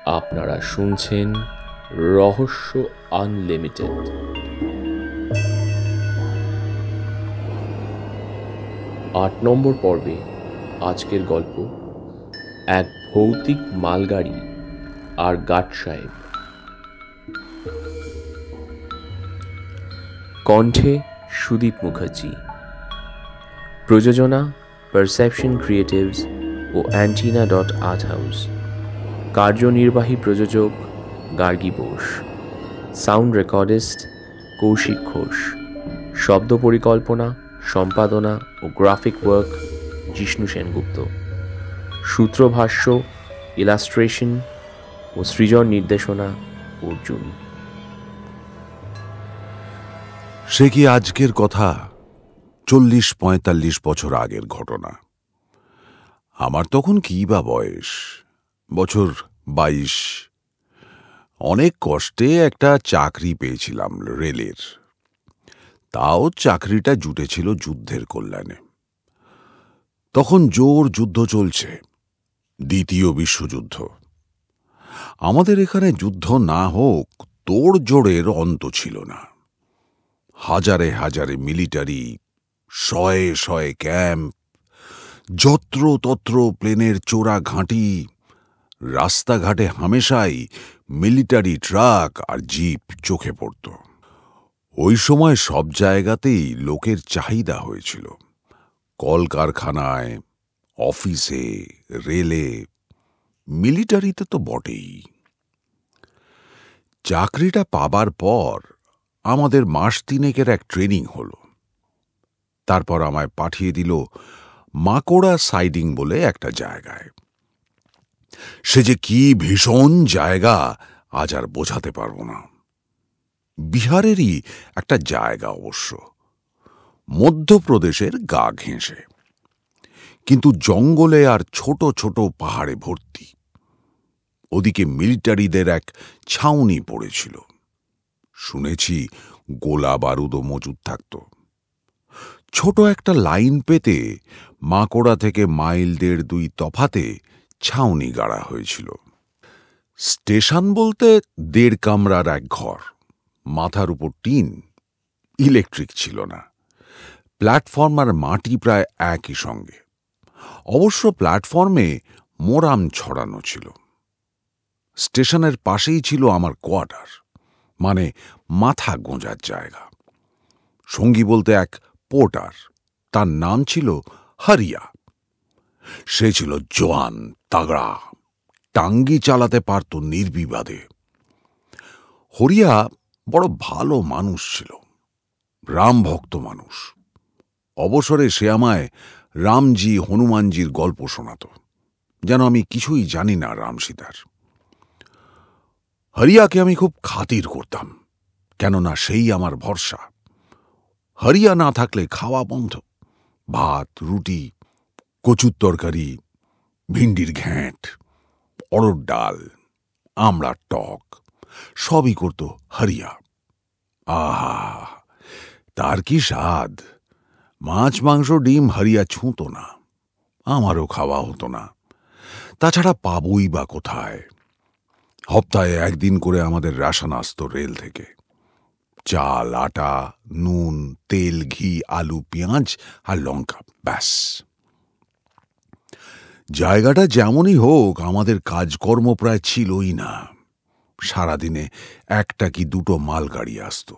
আপনারা শুনছেন রহস্য আনলিমিটেড। আট নম্বর পর্বে আজকের গল্প এক ভৌতিক মালগাড়ি আর গাট সাহেব। কণ্ঠে সুদীপ মুখার্জি, প্রযোজনা পারসেপশন ক্রিয়েটিভস ও antenna.art-house, কার্যনির্বাহী প্রযোজক গার্গী বোস, সাউন্ড রেকর্ডিস্ট কৌশিক ঘোষ, শব্দ পরিকল্পনা, সম্পাদনা ও গ্রাফিক ওয়ার্ক জিষ্ণু সেনগুপ্ত, সূত্রভাষ্য, ইলাস্ট্রেশন ও সৃজন নির্দেশনা অর্জুন। সে কি আজকের কথা? 40-45 বছর আগের ঘটনা। আমার তখন কি বা বয়স, বছর 22। অনেক কষ্টে একটা চাকরি পেয়েছিলাম রেলের। তাও চাকরিটা জুটেছিল যুদ্ধের কল্যাণে। তখন জোর যুদ্ধ চলছে, দ্বিতীয় বিশ্বযুদ্ধ। আমাদের এখানে যুদ্ধ না হোক তোড়জোড়ের অন্ত ছিল না। হাজারে হাজারে মিলিটারি, শয়ে শয়ে ক্যাম্প, যত্রতত্র প্লেনের চোরা ঘাঁটি, রাস্তাঘাটে হামেশাই মিলিটারি ট্রাক আর জিপ চোখে পড়ত। ওই সময় সব জায়গাতেই লোকের চাহিদা হয়েছিল, কলকারখানায়, অফিসে, রেলে, মিলিটারিতে তো বটেই। চাকরিটা পাবার পর আমাদের মাস তিনেকের এক ট্রেনিং হলো। তারপর আমায় পাঠিয়ে দিল মাকোড়া সাইডিং বলে একটা জায়গায়। সে যে কি ভীষণ জায়গা আজ আর বোঝাতে পারব না। বিহারেরই একটা জায়গা অবশ্য, মধ্যপ্রদেশের গা ঘেঁষে, কিন্তু জঙ্গলে আর ছোট ছোট পাহাড়ে ভর্তি। ওদিকে মিলিটারিদের এক ছাউনি পড়েছিল। শুনেছি গোলা বারুদও মজুদ থাকত। ছোট একটা লাইন পেতে মাকোড়া থেকে মাইল 1.5-2 তফাতে ছাউনি গাড়া হয়েছিল। স্টেশন বলতে 1.5 কামরার এক ঘর, মাথার উপর টিন, ইলেকট্রিক ছিল না। প্ল্যাটফর্ম আর মাটি প্রায় একই সঙ্গে। অবশ্য প্ল্যাটফর্মে মোরাম ছড়ানো ছিল। স্টেশনের পাশেই ছিল আমার কোয়ার্টার, মানে মাথা গোঁজার জায়গা। সঙ্গী বলতে এক পোর্টার, তার নাম ছিল হরিয়া। সে ছিল জোয়ান, তাগড়া, টাঙ্গি চালাতে পারত নির্বিবাদে। হরিয়া বড় ভালো মানুষ ছিল, রামভক্ত মানুষ। অবসরে সে আমায় রামজি হনুমানজির গল্প শোনাত, যেন আমি কিছুই জানি না রাম সীতার। হরিয়াকে আমি খুব খাতির করতাম, কেননা সেই আমার ভরসা। হরিয়া না থাকলে খাওয়া বন্ধ। ভাত, রুটি, কচুর তরকারি, ভিন্ডির ঘ্যাঁট, অড়র ডাল, আমড়ার টক, সবই করত হরিয়া। আহা, তার কি স্বাদ! মাছ, মাংস, ডিম হরিয়া ছুঁত না, আমারও খাওয়া হতো না। তাছাড়া পাবই বা কোথায়? সপ্তাহে একদিন করে আমাদের রেশন আসত রেল থেকে। চাল, আটা, নুন, তেল, ঘি, আলু, পেঁয়াজ আর লঙ্কা, ব্যাস। জায়গাটা যেমনই হোক, আমাদের কাজকর্ম প্রায় ছিলই না। সারাদিনে 1টা কি 2টো মালগাড়ি আসত,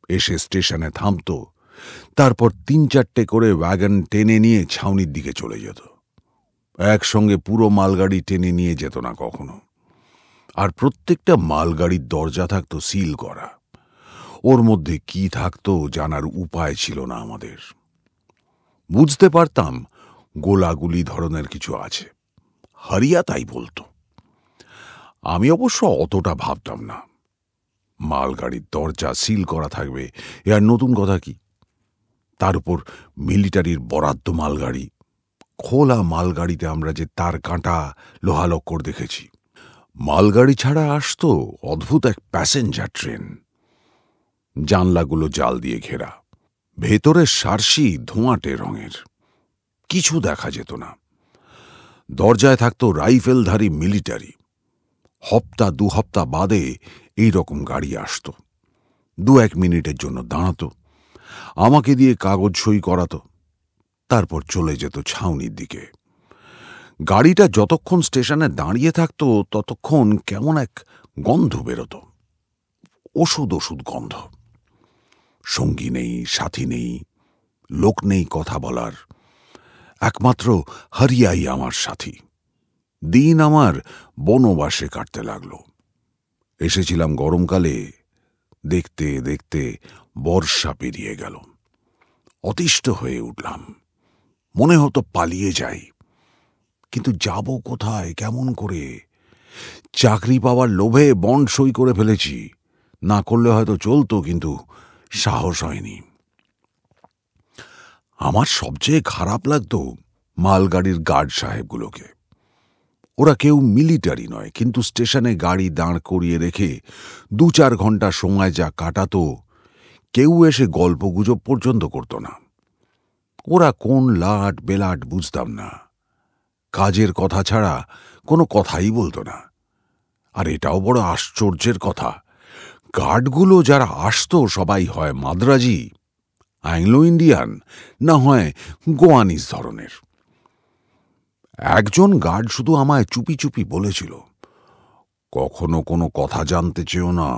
এসে স্টেশনে থামত, তারপর 3-4টে করে ওয়াগন টেনে নিয়ে ছাউনির দিকে চলে যেত। একসঙ্গে পুরো মালগাড়ি টেনে নিয়ে যেত না কখনো। আর প্রত্যেকটা মালগাড়ির দরজা থাকত সিল করা। ওর মধ্যে কি থাকতো জানার উপায় ছিল না আমাদের। বুঝতে পারতাম গোলাগুলি ধরনের কিছু আছে, হরিয়া তাই বলতো। আমি অবশ্য অতটা ভাবতাম না। মালগাড়ির দরজা সিল করা থাকবে এ আর নতুন কথা কি? তার উপর মিলিটারির বরাদ্দ মালগাড়ি। খোলা মালগাড়িতে আমরা যে তার কাঁটা, লোহালক্কর দেখেছি। মালগাড়ি ছাড়া আসতো অদ্ভুত এক প্যাসেঞ্জার ট্রেন। জানলাগুলো জাল দিয়ে ঘেরা, ভেতরের সার্সি ধোঁয়াটে রঙের, কিছু দেখা যেত না। দরজায় থাকতো রাইফেলধারী মিলিটারি, হপ্তা 2 হপ্তা বাদে এই রকম গাড়ি আসতো। 2-1 মিনিটের জন্য দাঁড়াতো, আমাকে দিয়ে কাগজ সই করাতো, তারপর চলে যেত ছাউনির দিকে। গাড়িটা যতক্ষণ স্টেশনে দাঁড়িয়ে থাকতো ততক্ষণ কেমন এক গন্ধ বেরোতো, ওষুধ গন্ধ। সঙ্গী নেই, সাথী নেই, লোক নেই কথা বলার, একমাত্র হরিয়াই আমার সাথী। দিন আমার বনবাসে কাটতে লাগলো। এসেছিলাম গরমকালে, দেখতে দেখতে বর্ষা পেরিয়ে গেল। অতিষ্ঠ হয়ে উঠলাম, মনে হতো পালিয়ে যাই, কিন্তু যাব কোথায়, কেমন করে? চাকরি পাওয়ার লোভে বন্ড সই করে ফেলেছি, না করলে হয়তো চলতো, কিন্তু সাহস হয়নি। আমার সবচেয়ে খারাপ লাগতো মালগাড়ির গার্ড সাহেবগুলোকে। ওরা কেউ মিলিটারি নয়, কিন্তু স্টেশনে গাড়ি দাঁড় করিয়ে রেখে 2-4 ঘন্টা সময় যা কাটাতো, কেউ এসে গল্পগুজব পর্যন্ত করত না। ওরা কোন লাট বেলাট বুঝতাম না, কাজের কথা ছাড়া কোনো কথাই বলতো না। আর এটাও বড় আশ্চর্যের কথা, গার্ডগুলো যারা আসতো সবাই হয় মাদ্রাজি, অ্যাংলো ইন্ডিয়ান, না হয় গোয়ানিজ ধরনের। একজন গার্ড শুধু আমায় চুপি চুপি বলেছিল, কখনো কোনো কথা জানতে চেও না,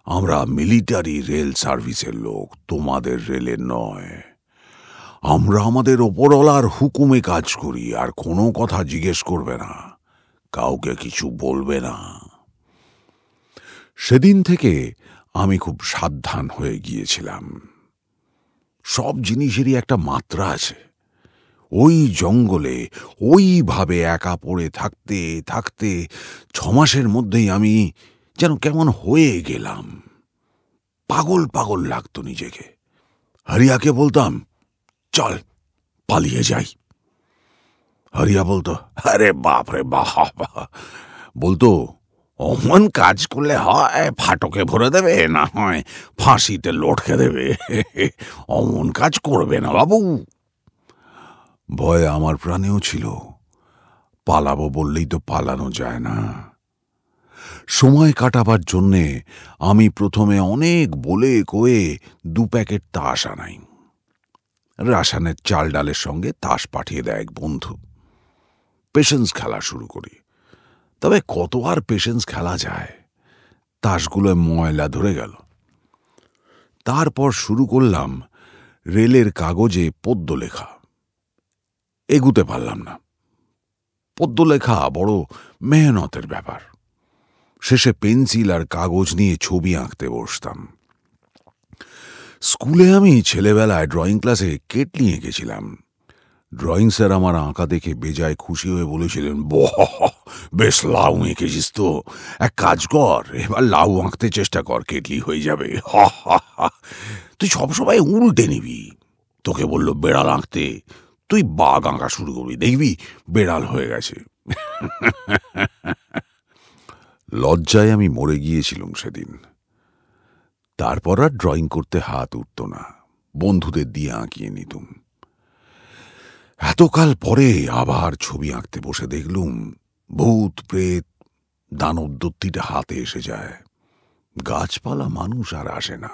আমরা মিলিটারি রেল সার্ভিসের লোক, তোমাদের রেলের নয়। আমরা আমাদের ওপরওয়ালার হুকুমে কাজ করি, আর কোনো কথা জিজ্ঞেস করবে না, কাউকে কিছু বলবে না। সেদিন থেকে আমি খুব সাবধান হয়ে গিয়েছিলাম। সব জিনিসেরই একটা মাত্রা আছে। ওই জঙ্গলে ওইভাবে একা পড়ে থাকতে থাকতে 6 মাসের মধ্যেই আমি যেন কেমন হয়ে গেলাম। পাগল পাগল লাগতো নিজেকে। হরিয়াকে বলতাম, চল পালিয়ে যাই। হরিয়া বলতো, আরে বাপ রে বাপ। বলতো, অমন কাজ করলে হয় ফাটকে ভরে দেবে, না হয় ফাঁসিতে লটকে দেবে, অমন কাজ করবে না বাবু। ভয় আমার প্রাণেও ছিল, পালাবো বললেই তো পালানো যায় না। সময় কাটাবার জন্যে আমি প্রথমে অনেক বলে কয়ে 2 প্যাকেট তাস আনাই। রাসানের চাল ডালের সঙ্গে তাস পাঠিয়ে দেয় এক বন্ধু। পেশেন্স খেলা শুরু করি। তবে কত আর পেশেন্স খেলা যায়, তাসগুলোয় ময়লা ধরে গেল। তারপর শুরু করলাম রেলের কাগজে পদ্য লেখা। এগুতে পারলাম না। পদ্য লেখা বড় মেহনতের ব্যাপার। শেষে পেন্সিল আর কাগজ নিয়ে ছবি আঁকতে বসতাম। স্কুলে আমি ছেলেবেলায় ড্রয়িং ক্লাসে কেটলি এঁকেছিলাম। ড্রয়িং স্যার আমার আঁকা দেখে বেজায় খুশি হয়ে বলেছিলেন, বাহ, বেশ লাউ এঁকেছিস তো, এক কাজ কর, এবার লাউ আঁকতে চেষ্টা কর, কেটলি হয়ে যাবে। তুই সবসময় উল্টে নিবি। তোকে বললো বেড়াল আঁকতে, তুই বাঘ আঁকা শুরু করবি, দেখবি বেড়াল হয়ে গেছে। লজ্জায় আমি মরে গিয়েছিলাম সেদিন। তারপর আর ড্রয়িং করতে হাত উঠত না, বন্ধুদের দিয়ে আঁকিয়ে নিতুম। এতকাল পরে আবার ছবি আঁকতে বসে দেখলুম ভূত প্রেত দানব দত্তিটা হাতে এসে যায়, গাছপালা মানুষ আর আসে না।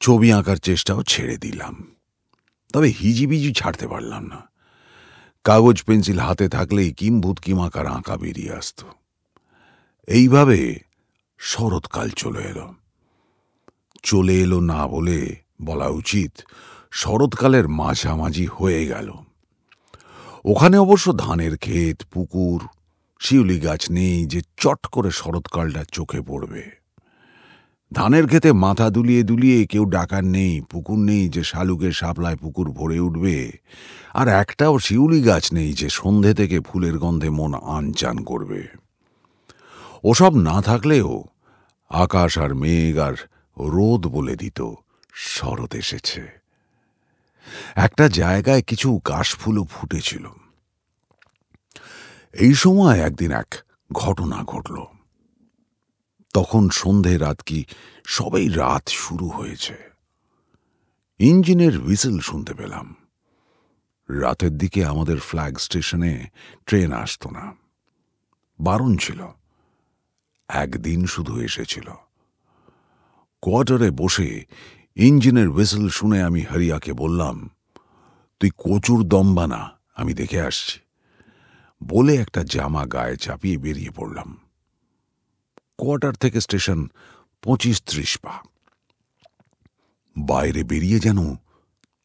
ছবি আঁকার চেষ্টাও ছেড়ে দিলাম। তবে হিজিবিজি ছাড়তে পারলাম না। কাগজ পেন্সিল হাতে থাকলেই কিম্ভূত কিমাকার আঁকা বেরিয়ে আসত। এইভাবে শরৎকাল চলে এলো না বলে বলা উচিত শরৎকালের মাঝামাঝি হয়ে গেল। ওখানে অবশ্য ধানের ক্ষেত, পুকুর, শিউলি গাছ নেই যে চট করে শরৎকালটা চোখে পড়বে। ধানের ক্ষেতে মাথা দুলিয়ে দুলিয়ে কেউ ডাকার নেই, পুকুর নেই যে শালুকের শাপলায় পুকুর ভরে উঠবে, আর একটাও শিউলি গাছ নেই যে সন্ধে থেকে ফুলের গন্ধে মন আনচান করবে। ওসব না থাকলেও আকাশ আর মেঘ আর রোদ বলে দিত শরৎ এসেছে। একটা জায়গায় কিছু কাশফুলও ফুটেছিল। এই সময় একদিন এক ঘটনা ঘটল। তখন সন্ধে রাত কি সবেই রাত শুরু হয়েছে। ইঞ্জিনের হুইসেল শুনতে পেলাম। রাতের দিকে আমাদের ফ্ল্যাগ স্টেশনে ট্রেন আসত না, বারণ ছিল। একদিন শুধু এসেছিল। কোয়ার্টারে বসে ইঞ্জিনের হুইসেল শুনে আমি হরিয়াকে বললাম, তুই কচুর দম বানা, আমি দেখে আসছি। বলে একটা জামা গায়ে চাপিয়ে বেরিয়ে পড়লাম। কোয়ার্টার থেকে স্টেশন 25-30 পা। বাইরে বেরিয়ে যেন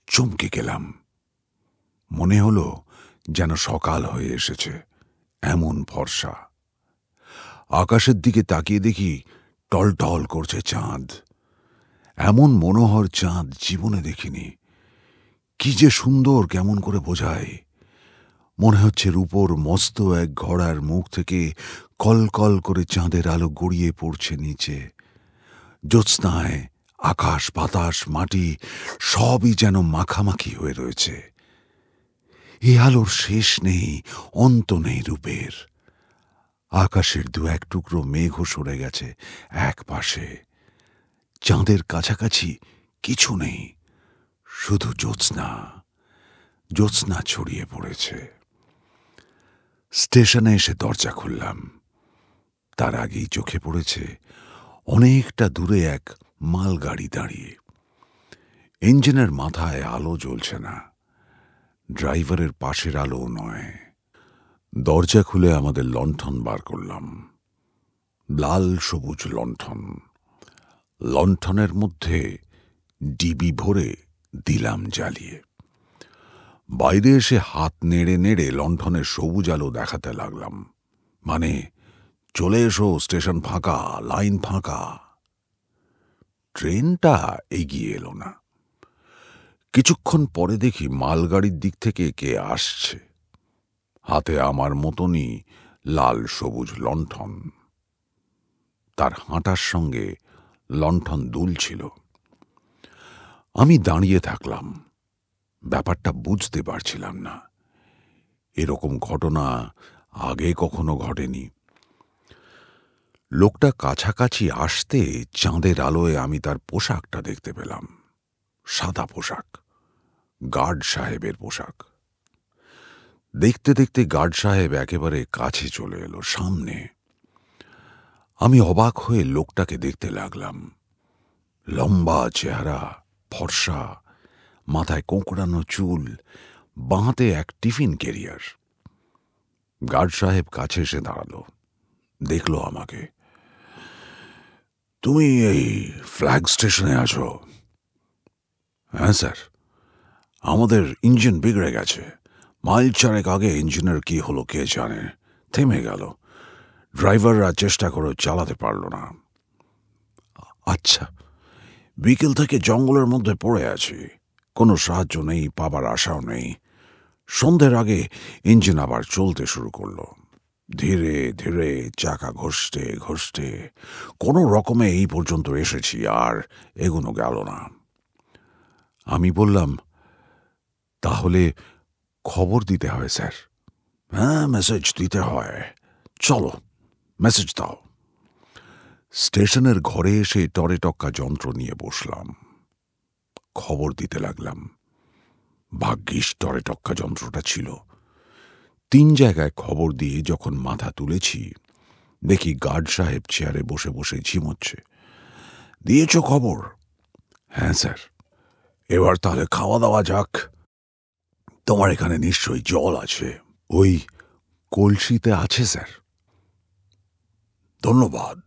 চমকে গেলাম। মনে হলো যেন সকাল হয়ে এসেছে, এমন ফর্সা। আকাশের দিকে তাকিয়ে দেখি টলটল করছে চাঁদ। এমন মনোহর চাঁদ জীবনে দেখিনি। কি যে সুন্দর, কেমন করে বোঝায়। মনে হচ্ছে রূপোর মস্ত এক ঘোড়ার মুখ থেকে কলকল করে চাঁদের আলো গড়িয়ে পড়ছে নিচে। জ্যোৎস্নায় আকাশ, বাতাস, মাটি সবই যেন মাখামাখি হয়ে রয়েছে। এই আলোর শেষ নেই, অন্ত নেই রূপের। আকাশের 2-1 টুকরো মেঘও সরে গেছে এক পাশে। চাঁদের কাছাকাছি কিছু নেই, শুধু জ্যোৎস্না। জ্যোৎস্না ছড়িয়ে পড়েছে। স্টেশনে এসে দরজা খুললাম। তার আগেই চোখে পড়েছে অনেকটা দূরে এক মালগাড়ি দাঁড়িয়ে। ইঞ্জিনের মাথায় আলো জ্বলছে না, ড্রাইভারের পাশের আলো নয়। দরজা খুলে আমাদের লণ্ঠন বার করলাম। লাল সবুজ লণ্ঠন। লণ্ঠনের মধ্যে ডিবি ভরে দিলাম জ্বালিয়ে। বাইরে এসে হাত নেড়ে নেড়ে লণ্ঠনের সবুজ আলো দেখাতে লাগলাম, মানে চলে এসো, স্টেশন ফাঁকা, লাইন ফাঁকা। ট্রেনটা এগিয়ে এলো না। কিছুক্ষণ পরে দেখি মালগাড়ির দিক থেকে কে আসছে, হাতে আমার মতনই লাল সবুজ লণ্ঠন। তার হাঁটার সঙ্গে লণ্ঠন দুলছিল। আমি দাঁড়িয়ে থাকলাম। ব্যাপারটা বুঝতে পারছিলাম না। এরকম ঘটনা আগে কখনো ঘটেনি। লোকটা কাছাকাছি আসতে চাঁদের আলোয় আমি তার পোশাকটা দেখতে পেলাম। সাদা পোশাক, গার্ড সাহেবের পোশাক। দেখতে দেখতে গার্ড সাহেব একেবারে কাছে চলে এলো, সামনে। আমি অবাক হয়ে লোকটাকে দেখতে লাগলাম। লম্বা চেহারা, ফর্সা, মাথায় কোঁকড়ানো চুল, বাঁহাতে এক টিফিন ক্যারিয়ার। গার্ড সাহেব কাছে এসে দাঁড়ালো, দেখলো আমাকে। তুমি এই ফ্ল্যাগ স্টেশনে আছো? হ্যাঁ স্যার, আমাদের ইঞ্জিন বিগড়ে গেছে। মাইল 4 আগে ইঞ্জিনের কি হলো কে জানে, থেমে গেল। ড্রাইভাররা চেষ্টা করে চালাতে পারল না। আচ্ছা, বিকেল থেকে জঙ্গলের মধ্যে পড়ে আছি, কোনো সাহায্য নেই, পাবার আশাও নেই। সন্ধ্যের আগে ইঞ্জিন আবার চলতে শুরু করলো। ধীরে ধীরে চাকা ঘষতে ঘষতে কোনো রকমে এই পর্যন্ত এসেছি, আর এগোনো গেল না। আমি বললাম, তাহলে খবর দিতে হয় স্যার। হ্যাঁ, মেসেজ দিতে হয়। চলো, মেসেজ দাও। স্টেশনের ঘরে এসে টরে টক্কা যন্ত্র নিয়ে বসলাম। খবর দিতে লাগলাম। ভাগ্যিস টরে টক্কা যন্ত্রটা ছিল। 3 জায়গায় খবর দিয়ে যখন মাথা তুলেছি, দেখি গার্ড সাহেব চেয়ারে বসে বসে ঝিমোচ্ছে। দিয়েছ খবর? হ্যাঁ স্যার। এবার তাহলে খাওয়া দাওয়া যাক। তোমার এখানে নিশ্চয়ই জল আছে। ওই কলসিতে আছে স্যার। ধন্যবাদ।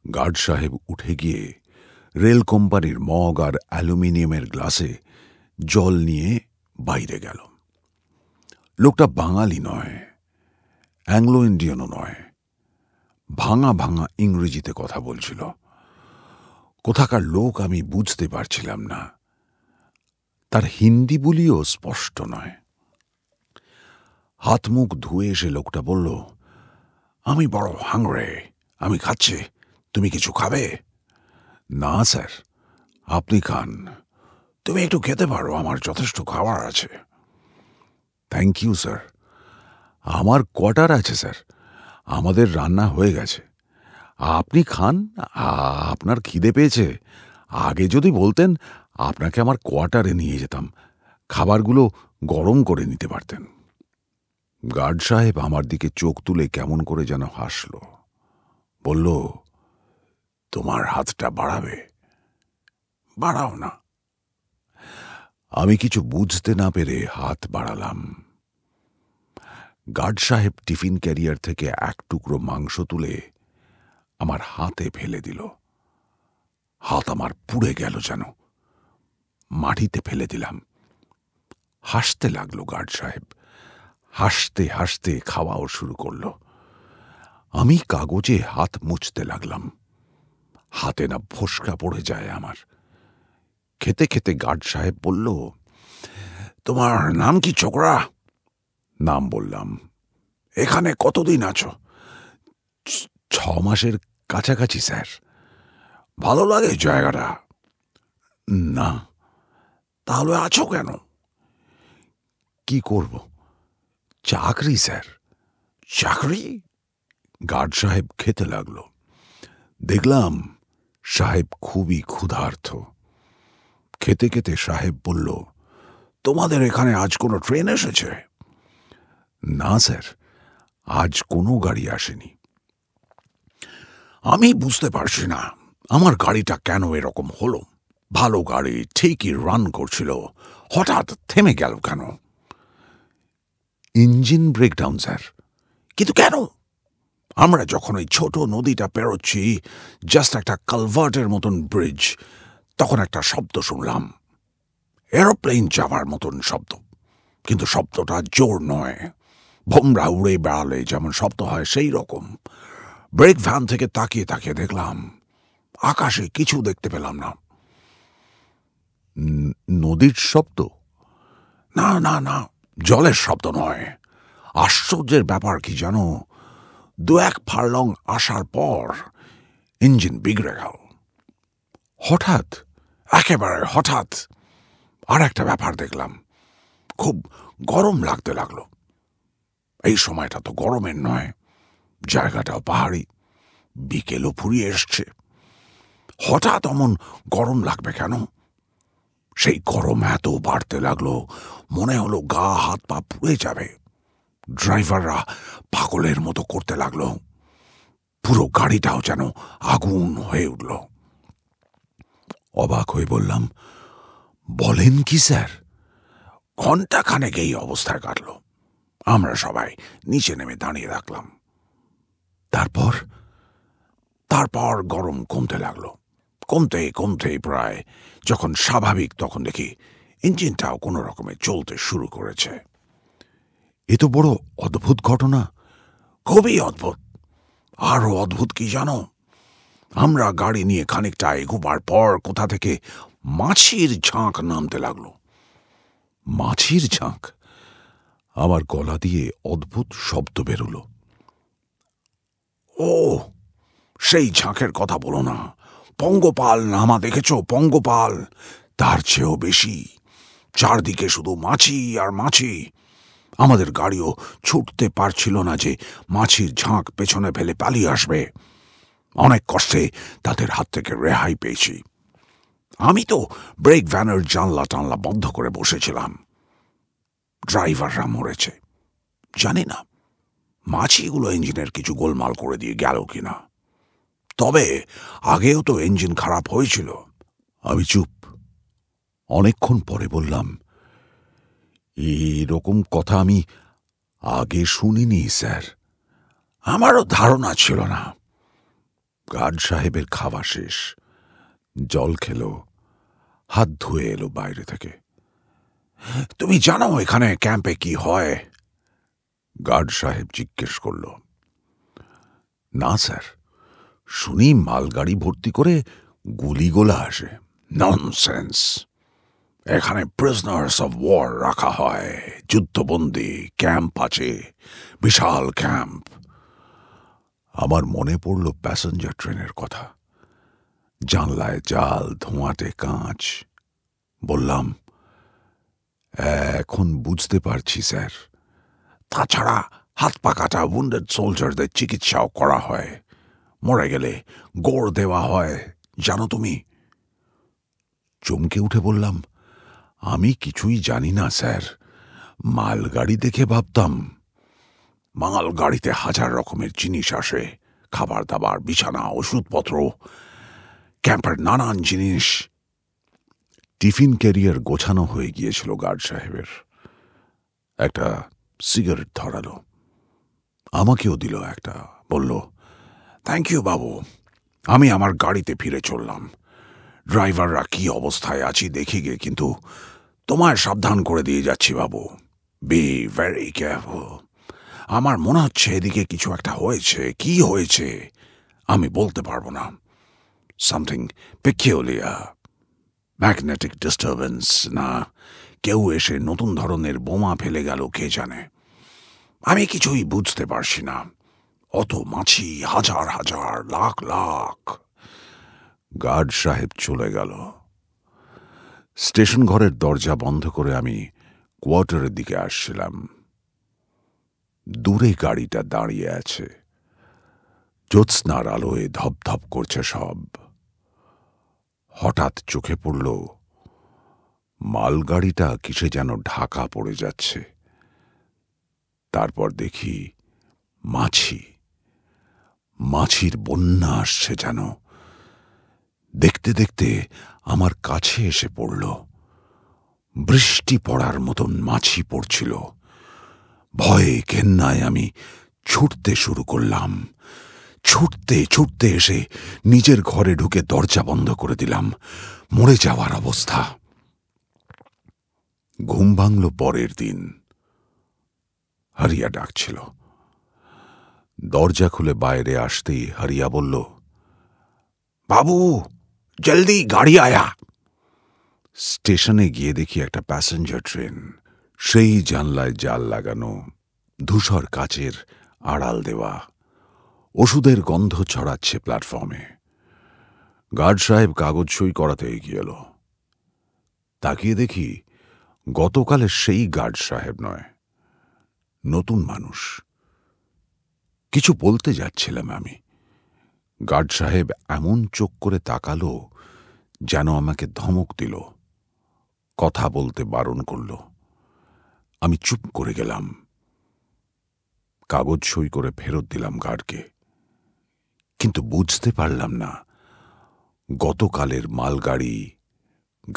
গার্ড সাহেব উঠে গিয়ে রেল কোম্পানির মগ আর অ্যালুমিনিয়ামের গ্লাসে জল নিয়ে বাইরে গেল। লোকটা বাঙালি নয়, অ্যাংলো ইন্ডিয়ানও নয়। ভাঙা ভাঙা ইংরেজিতে কথা বলছিল। কোথাকার লোক আমি বুঝতে পারছিলাম না। তার হিন্দি বলিও স্পষ্ট নয়। হাত মুখ ধুয়ে এসে লোকটা বলল, আমি বড় হাংরে, আমি খাচ্ছি, তুমি কিছু খাবে? না স্যার, আপনি খান। তুমি একটু খেতে পারো, আমার যথেষ্ট খাবার আছে। Thank you sir. আমার কোয়ার্টার আছে স্যার, আমাদের রান্না হয়ে গেছে। আপনি খান, আপনার খিদে পেয়েছে। আগে যদি বলতেন, আপনাকে আমার কোয়ার্টারে নিয়ে যেতাম, খাবারগুলো গরম করে নিতে পারতেন। গার্ড সাহেব আমার দিকে চোখ তুলে কেমন করে যেন হাসল। বলল, তোমার হাতটা বাড়াবে? বাড়াও না। আমি কিছু বুঝতে না পেরে হাত বাড়ালাম। গার্ড সাহেব টিফিন ক্যারিয়ার থেকে এক টুকরো মাংস তুলে আমার হাতে ফেলে দিল। হাত আমার পুড়ে গেল যেন। মাটিতে ফেলে দিলাম। হাসতে লাগলো গার্ড সাহেব। হাসতে হাসতে খাওয়াও শুরু করল। আমি কাগজে হাত মুছতে লাগলাম। হাতে না ফোসকা পড়ে যায় আমার। খেতে খেতে গার্ড সাহেব বলল, তোমার নাম কি ছোকরা? নাম বললাম। এখানে কতদিন আছো? 6 মাসের কাছাকাছি স্যার। ভালো লাগে জায়গাটা? না। তাহলে আছো কেন? কি করব? চাকরি স্যার। চাকরি? গার্ড সাহেব খেতে লাগলো। দেখলাম সাহেব খুবই ক্ষুধার্ত। খেতে খেতে সাহেব বলল, তোমাদের এখানে আজ কোনো ট্রেন এসেছে? না স্যার, আজ কোনো গাড়ি আসেনি। আমি বুঝতে পারছি না আমার গাড়িটা কেন এরকম হলো। ভালো গাড়ি, ঠিকই রান করছিল, হঠাৎ থেমে গেল কেন? Engine breakdown sir. কিন্তু কেন? আমরা যখন ওই ছোট নদীটা পেরোচ্ছি, জাস্ট একটা কালভার্টের মতন ব্রিজ, তখন একটা শব্দ শুনলাম। এরোপ্লেন যাওয়ার মতন শব্দ, কিন্তু শব্দটা জোর নয়। ভোমরা উড়ে বেড়ালে যেমন শব্দ হয় সেই রকম। ব্রেক ভ্যান থেকে তাকিয়ে তাকিয়ে দেখলাম আকাশে কিছু দেখতে পেলাম না। নদীর শব্দ? না না না, জলের শব্দ নয়। আশ্চর্যের ব্যাপার কি জানো, 2-1 ফার্লং আসার পর ইঞ্জিন বিগড়ে গেল। হঠাৎ, একেবারে হঠাৎ আর একটা ব্যাপার দেখলাম। খুব গরম লাগতে লাগলো। এই সময়টা তো গরমের নয়, জায়গাটাও পাহাড়ি, বিকেলও ফুরিয়ে এসছে। হঠাৎ অমন গরম লাগবে কেন? সেই গরম এত বাড়তে লাগলো, মনে হলো গা হাত পা পুড়ে যাবে। ড্রাইভাররা পাগলের মতো করতে লাগলো। পুরো গাড়িটাও যেন আগুন হয়ে উঠল। অবাক হয়ে বললাম, বলেন কি স্যার? ঘন্টা খানেক এই অবস্থায় কাটল। আমরা সবাই নিচে নেমে দাঁড়িয়ে রাখলাম। তারপর গরম কমতে লাগলো। কমতে কমতে প্রায় যখন স্বাভাবিক, তখন দেখি ইঞ্জিনটাও কোনো রকমে চলতে শুরু করেছে। এ তো বড় অদ্ভুত ঘটনা। খুবই অদ্ভুত। আরো অদ্ভুত কি জানো, আমরা গাড়ি নিয়ে খানিকটা এগোবার পর কোথা থেকে মাছির ঝাঁক নামতে লাগলো। মাছির ঝাঁক? আমার গলা দিয়ে অদ্ভুত শব্দ বেরোলো। ও, সেই ঝাঁকের কথা বলো না। পঙ্গপাল নামা দেখেছ? পঙ্গপাল, তার চেয়েও বেশি। চারদিকে শুধু মাছি আর মাছি। আমাদের গাড়িও ছুটতে পারছিল না যে মাছির ঝাঁক পেছনে ফেলে পালিয়ে আসবে। অনেক কষ্টে তাদের হাত থেকে রেহাই পেয়েছি। আমি তো ব্রেক ভ্যানের জানলা টানলা বন্ধ করে বসেছিলাম। ড্রাইভাররা মরেছে। জানি না মাছিগুলো ইঞ্জিনের কিছু গোলমাল করে দিয়ে গেল কিনা। তবে আগেও তো ইঞ্জিন খারাপ হয়েছিল। আমি চুপ। অনেকক্ষণ পরে বললাম, এরকম কথা আমি আগে শুনিনি স্যার। আমারও ধারণা ছিল না। গার্ড সাহেবের খাওয়া শেষ, জল খেলো, হাত ধুয়ে এলো বাইরে থেকে। তুমি জানো এখানে ক্যাম্পে কি হয়? গার্ড সাহেব জিজ্ঞেস করল। না স্যার, শুনি মালগাড়ি ভর্তি করে গুলিগোলা আসে। ননসেন্স। এখানে প্রিজনার্স অফ ওয়ার রাখা হয়, যুদ্ধবন্দী ক্যাম্প আছে, বিশাল ক্যাম্প। আমার মনে পড়ল প্যাসেঞ্জার ট্রেনের কথা। জানলায় জাল, ধোঁয়াটে কাঁচ। বললাম, এখন বুঝতে পারছি স্যার। তাছাড়া হাত পা কাটা উন্ডেড সোলজারদের চিকিৎসাও করা হয়। মরে গেলে গোড় দেওয়া হয়, জানো তুমি? চমকে উঠে বললাম, আমি কিছুই জানি না স্যার। মালগাড়ি দেখে ভাবতাম। মালগাড়িতে হাজার রকমের জিনিস আসে, খাবার দাবার, বিছানা, ওষুধপত্র, ক্যাম্পের নানান জিনিস। টিফিন ক্যারিয়ার গোছানো হয়ে গিয়েছিল গার্ড সাহেবের। একটা সিগারেট ধরালো, আমাকেও দিল একটা, বলল, থ্যাংক ইউ বাবু। আমি আমার গাড়িতে ফিরে চললাম। ড্রাইভাররা কি অবস্থায় আছি দেখি গে, কিন্তু তোমায় সাবধান করে দিয়ে যাচ্ছি বাবু, বি ভেরি কেয়ারফুল। আমার মনে হচ্ছে এদিকে কিছু একটা হয়েছে। কি হয়েছে আমি বলতে পারবো না। সামথিং পেকিউলিয়ার, ম্যাগনেটিক ডিস্টারবেন্স, না কেউ এসে নতুন ধরনের বোমা ফেলে গেল, কে জানে। আমি কিছুই বুঝতে পারছি না। অত মাছি, হাজার হাজার, লাখ লাখ। গার্ড সাহেব চলে গেল। স্টেশন ঘরের দরজা বন্ধ করে আমি কোয়ার্টারের দিকে আসছিলাম। দূরে গাড়িটা দাঁড়িয়ে আছে, জ্যোৎস্নার আলোয় ধপধপ করছে সব। হঠাৎ চোখে পড়ল মালগাড়িটা কিসে যেন ঢাকা পড়ে যাচ্ছে। তারপর দেখি মাছি, মাছির বন্যা আসছে যেন। দেখতে দেখতে আমার কাছে এসে পড়ল। বৃষ্টি পড়ার মতন মাছি পড়ছিল। ভয়ে ঘেন্নায় আমি ছুটতে শুরু করলাম। ছুটতে ছুটতে এসে নিজের ঘরে ঢুকে দরজা বন্ধ করে দিলাম। মরে যাওয়ার অবস্থা। ঘুম ভাঙল পরের দিন। হারিয়া ডাকছিল। দরজা খুলে বাইরে আসতেই হারিয়া বলল, বাবু জলদি গাড়ি আয়া। স্টেশনে গিয়ে দেখি একটা প্যাসেঞ্জার ট্রেন। সেই জানলায় জাল লাগানো, ধূসর কাচের আড়াল দেওয়া। ওষুধের গন্ধ ছড়াচ্ছে প্ল্যাটফর্মে। গার্ড সাহেব কাগজ সই করাতে এগিয়ে এলো। তাকিয়ে দেখি গতকালের সেই গার্ড সাহেব নয়, নতুন মানুষ। কিছু বলতে যাচ্ছিলাম আমি। গার্ড সাহেব এমন চোখ করে তাকালো যেন আমাকে ধমক দিল, কথা বলতে বারণ করল। আমি চুপ করে গেলাম। কাগজ সই করে ফেরত দিলাম গার্ডকে। কিন্তু বুঝতে পারলাম না গতকালের মালগাড়ি,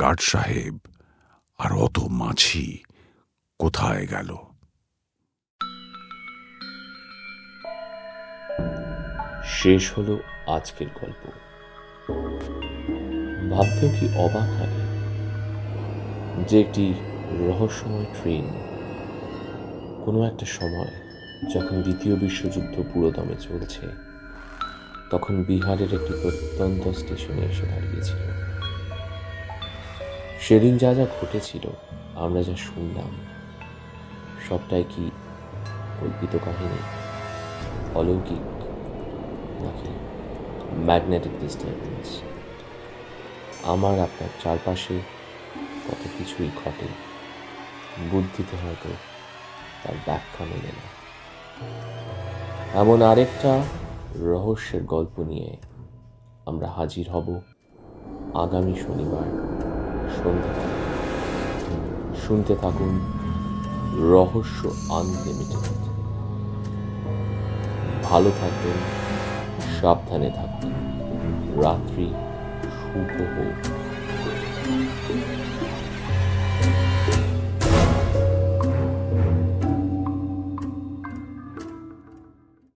গার্ড সাহেব আর অত মাছি কোথায় গেল। শেষ হলো আজকের গল্প। ভাবতেও কি অবাক লাগে যে একটি রহস্যময় ট্রেন কোনো একটা সময়, যখন দ্বিতীয় বিশ্বযুদ্ধ পুরোদমে চলছে, তখন বিহারের একটি প্রত্যন্ত স্টেশনে এসে দাঁড়িয়েছিল। সেদিন যা যা ঘটেছিল, আমরা যা শুনলাম, সবটাই কি কল্পিত কাহিনী, অলৌকিক, নাকি ম্যাগনেটিক ডিস্টারবেন্স? আমার আপনার চারপাশে কত কিছুই ঘটে, বুদ্ধিতে হয়তো তার ব্যাখ্যা মেলে না। এমন আরেকটা রহস্যের গল্প নিয়ে আমরা হাজির হব আগামী শনিবার সন্ধ্যায়। শুনতে থাকুন রহস্য আনলিমিটেড। ভালো থাকবেন, সাবধানে থাকুন। রাত্রি শুভ হোক।